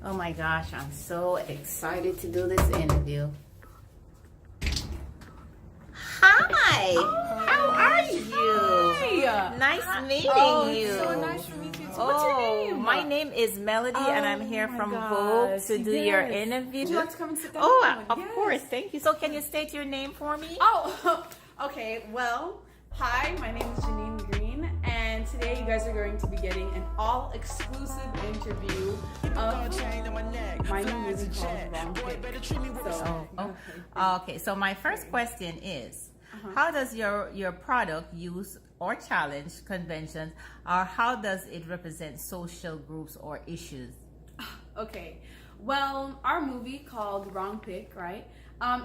Oh my gosh, I'm so excited to do this interview. Hi! How are you? Hi. Nice meeting you. So nice to meet you too. What's Oh, your name? my name is Melody, and I'm here my from gosh, Vogue to do your yes. interview. Would you like to come and sit down? Oh, of Yes. course. Thank you. So, can you state your name for me? Oh, okay. Well, hi, my name is Janeen Green, and today you guys are going to be getting an all-exclusive interview of my new movie called Wrong Pick. So, Okay. So, my first question is, how does your product use or challenge conventions, or how does it represent social groups or issues? Okay, well, our movie called Wrong Pick, right?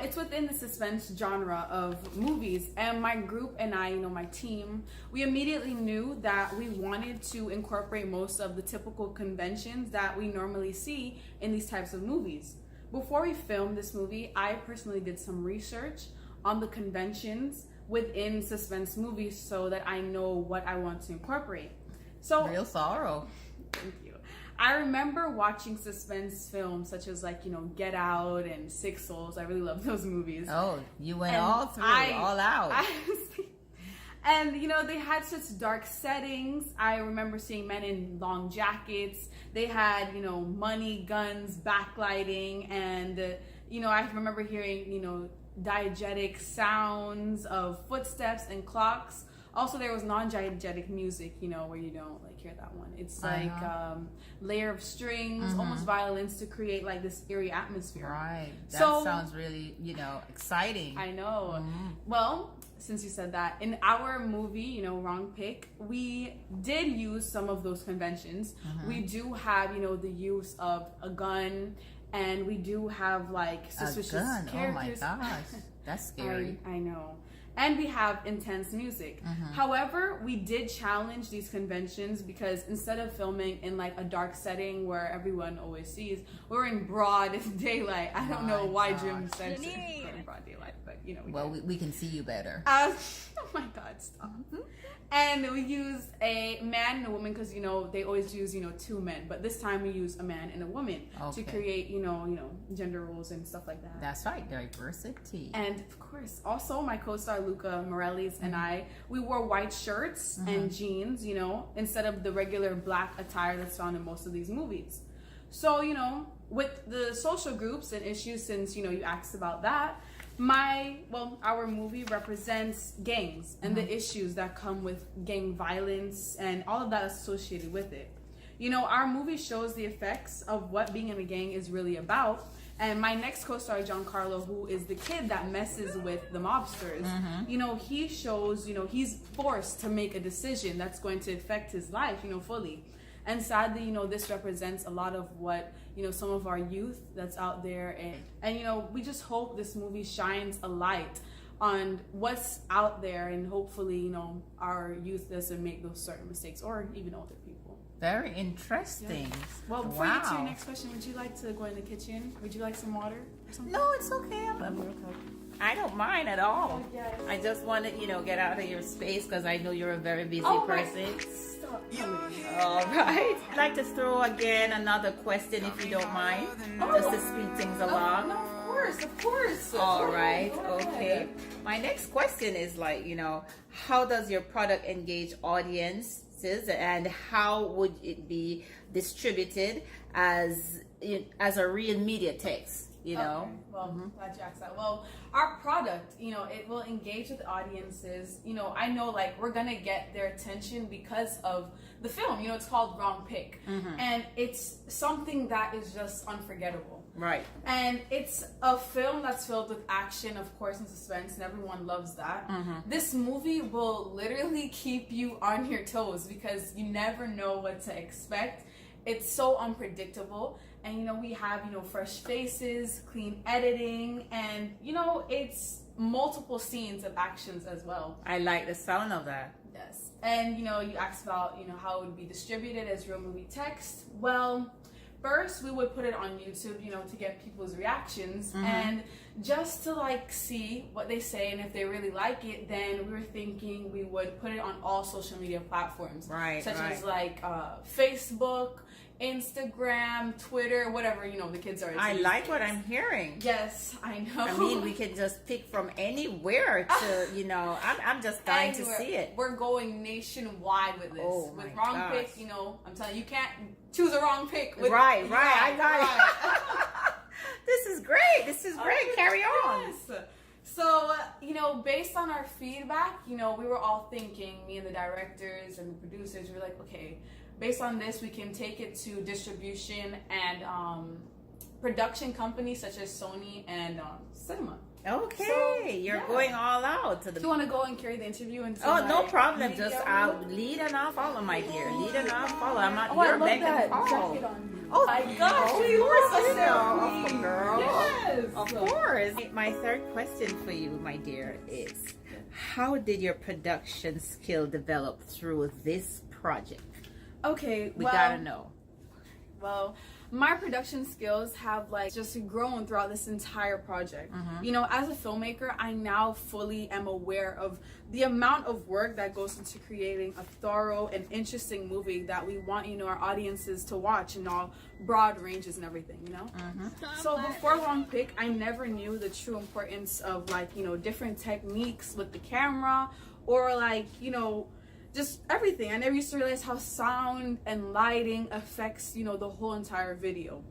It's within the suspense genre of movies, and my group and I, my team, we immediately knew that we wanted to incorporate most of the typical conventions that we normally see in these types of movies. Before we filmed this movie, I personally did some research on the conventions within suspense movies so that I know what I want to incorporate. So Real sorrow. thank you. I remember watching suspense films such as Get Out and Six Souls. I really love those movies. Oh, you went And all through, all out. And they had such dark settings. I remember seeing men in long jackets. They had money, guns, backlighting, and I remember hearing diegetic sounds of footsteps and clocks. Also, there was non-diegetic music, where you don't hear that one. It's like layer of strings, almost violins to create this eerie atmosphere. Right. That So- sounds really, exciting. I know. Well, since you said that, in our movie, Wrong Pick, we did use some of those conventions. We do have, the use of a gun, and we do have suspicious A gun. characters. Oh my gosh. That's scary. I know. And we have intense music. However, we did challenge these conventions because instead of filming in a dark setting where everyone always sees, we're in broad daylight. I don't know why Jim said to in broad daylight, but we can see you better. oh my God, stop. And we use a man and a woman because they always use two men, but this time we use a man and a woman to create gender roles and stuff like that. That's right, diversity. And of course, also my co-star Luca Morellis and I, we wore white shirts and jeans, instead of the regular black attire that's found in most of these movies. So, with the social groups and issues, since you asked about that, our movie represents gangs and the issues that come with gang violence and all of that associated with it. Our movie shows the effects of what being in a gang is really about. And my next co-star, Giancarlo, who is the kid that messes with the mobsters, he shows, he's forced to make a decision that's going to affect his life, fully. And sadly, this represents a lot of what, some of our youth that's out there. And we just hope this movie shines a light on what's out there, and hopefully, our youth doesn't make those certain mistakes, or even older people. Very interesting. Yeah. Well, before you get to your next question, would you like to go in the kitchen? Would you like some water or something? No, it's okay. I don't mind at all. Yes. I just want to, get out of your space because I know you're a very busy person. Stop. All right. I'd like to throw again another question, if you don't mind, just to speed things along. No, of course. All right. Okay. My next question is how does your product engage audiences, and how would it be distributed as a real media text? Okay. Well, glad you asked that. Well, our product, it will engage with audiences. I know we're gonna get their attention because of the film. It's called Wrong Pick, and it's something that is just unforgettable. Right. And it's a film that's filled with action, of course, and suspense, and everyone loves that. This movie will literally keep you on your toes because you never know what to expect. It's so unpredictable. And we have fresh faces, clean editing, and it's multiple scenes of actions as well. I like the sound of that. Yes. And you asked about how it would be distributed as real movie text. Well, first we would put it on YouTube, to get people's reactions and just to see what they say, and if they really like it, then we were thinking we would put it on all social media platforms, Right, such right. as Facebook, Instagram, Twitter, whatever, you know, the kids are into. I like what I'm hearing. Yes, I know. I mean, we can just pick from anywhere to, you know, I'm just dying to see it. We're going nationwide with this. Oh, with my wrong gosh. pick, you know, I'm telling you, you can't choose a wrong pick. With, Right, I got right. it. This is great. This is great. Oh, Carry on. yes. So, you know, based on our feedback, you know, we were all thinking, me and the directors and the producers, we were like, okay, based on this, we can take it to distribution and production companies such as Sony and cinema. Okay, So, you're yeah. going all out to the. Do you want to go and carry the interview? And Oh, no problem. media Just role? lead and I'll follow, my dear. Lead and I'll follow. I'm not. Oh, I You're love begging that to follow. jacket on you. Oh my gosh, of you course, were you such know, a queen. girl. Yes. Of course. My third question for you, my dear, is how did your production skill develop through this project? Okay, We well, gotta know. Well, my production skills have like just grown throughout this entire project. Mm-hmm. You know, as a filmmaker, I now fully am aware of the amount of work that goes into creating a thorough and interesting movie that we want, you know, our audiences to watch in all broad ranges and everything, you know? Mm-hmm. So before Wrong Pick, I never knew the true importance of like, you know, different techniques with the camera or like, you know, just everything. I never used to realize how sound and lighting affects, you know, the whole entire video.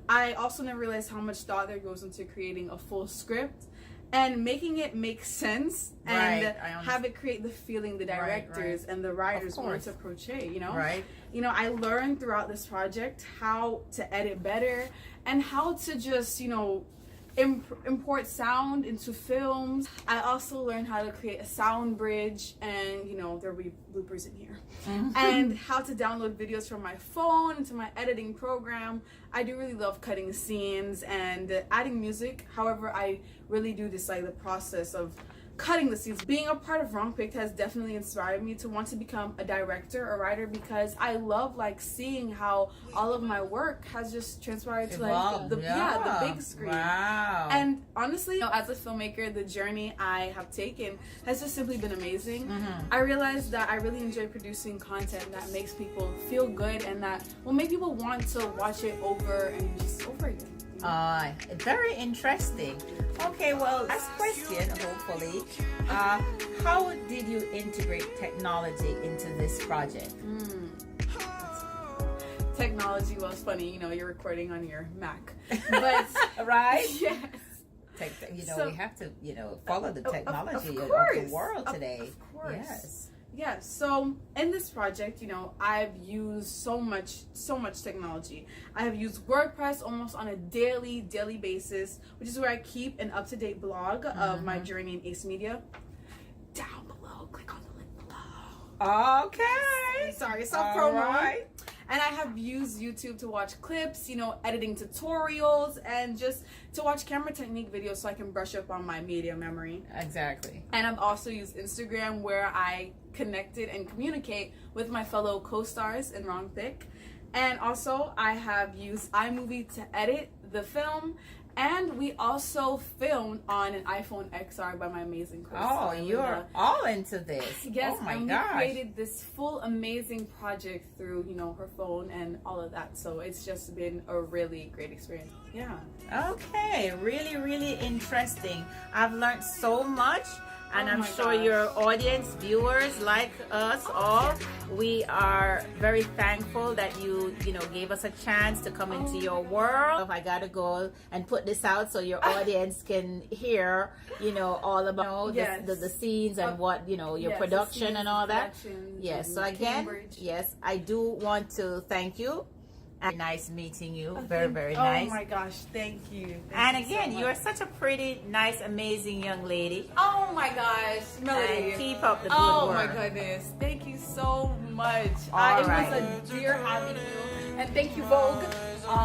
I also never realized how much thought there goes into creating a full script and making it make sense and have it create the feeling the directors and the writers wanted to portray, you know? Right. You know, I learned throughout this project how to edit better and how to just, you know, import sound into films. I also learned how to create a sound bridge, and you know, there'll be bloopers in here, and how to download videos from my phone into my editing program. I do really love cutting scenes and adding music. However, I really do dislike the process of cutting the scenes. Being a part of Wrong Picked has definitely inspired me to want to become a director or writer, because I love like seeing how all of my work has just transpired to like the big screen. Wow. And honestly, you know, as a filmmaker, the journey I have taken has just simply been amazing. I realized that I really enjoy producing content that makes people feel good and that will make people want to watch it over and just over again. Very interesting. Okay, well, last question, hopefully. How did you integrate technology into this project? Technology, well, it's funny, you know, you're recording on your Mac. But, right? Yes. You know, we have to, you know, follow the technology of the world today. Of course. Yes. Yeah, so in this project, you know, I've used so much technology. I have used WordPress almost on a daily basis, which is where I keep an up-to-date blog of my journey in Ace Media. Down below, click on the link below. Okay. Sorry, self-promo. Right. And I have used YouTube to watch clips, you know, editing tutorials, and just to watch camera technique videos so I can brush up on my media memory. Exactly. And I've also used Instagram, where I connected and communicate with my fellow co-stars in Wrong Pick. And also I have used iMovie to edit the film. And we also filmed on an iPhone XR by my amazing co-star. Oh, you're all into this. Yes, oh my and gosh. we created this full amazing project through, you know, her phone and all of that. So it's just been a really great experience. Yeah. Okay, really interesting. I've learned so much. And I'm sure gosh. your audience, viewers like us all, we are very thankful that you know, gave us a chance to come into your world. I gotta go and put this out so your audience can hear, you know, all about the scenes and what, you know, your production and all that. Yes, so again, yes, I do want to thank you. Nice meeting you. Very nice. Oh my gosh, thank you. And again, you are such a pretty, nice, amazing young lady. Oh my gosh, Melody. And keep up the good work. Oh work. my goodness, thank you so much. It was a dear having you, and thank you, Vogue.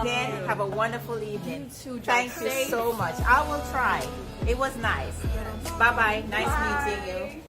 Then have a wonderful evening. You too, thank you so much. I will try. It was nice. Bye bye. Nice meeting you.